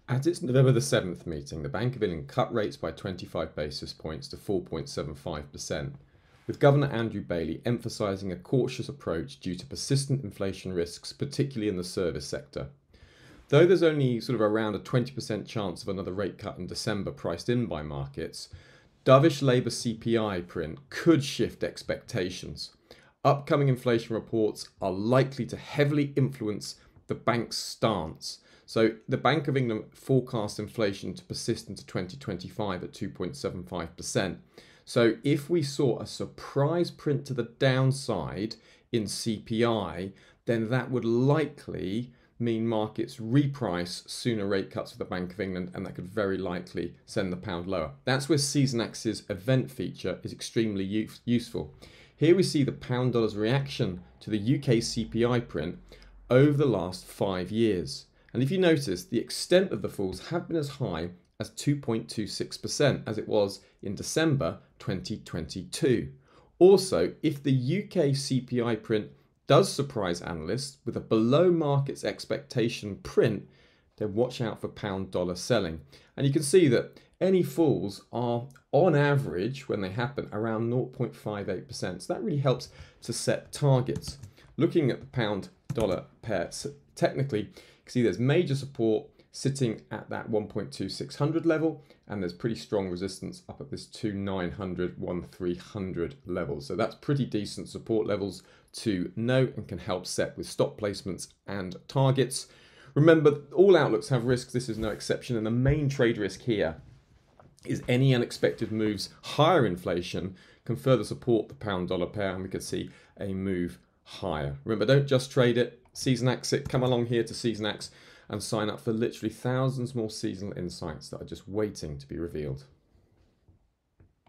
At its November the 7th meeting, the Bank of England cut rates by 25 basis points to 4.75%, with Governor Andrew Bailey emphasising a cautious approach due to persistent inflation risks, particularly in the service sector. Though there's only sort of around a 20% chance of another rate cut in December priced in by markets, dovish Labour CPI print could shift expectations. Upcoming inflation reports are likely to heavily influence the bank's stance. So the Bank of England forecasts inflation to persist into 2025 at 2.75%. So if we saw a surprise print to the downside in CPI, then that would likely mean markets reprice sooner rate cuts for the Bank of England, and that could very likely send the pound lower. That's where Seasonax's event feature is extremely useful. Here we see the pound dollar's reaction to the UK CPI print over the last 5 years. And if you notice, the extent of the falls have been as high as 2.26%, as it was in December 2022. Also, if the UK CPI print does surprise analysts with a below market's expectation print, then watch out for pound dollar selling. And you can see that any falls are on average, when they happen, around 0.58%. So that really helps to set targets. Looking at the pound dollar pair, technically, you can see there's major support sitting at that 1.2600 level, and there's pretty strong resistance up at this 2900, 1300 level. So that's pretty decent support levels to note and can help set with stop placements and targets. Remember, all outlooks have risks. This is no exception, and the main trade risk here is any unexpected moves higher inflation can further support the pound dollar pair, and we could see a move higher. Remember, don't just trade it, Seasonax it. Come along here to Seasonax and sign up for literally thousands more seasonal insights that are just waiting to be revealed.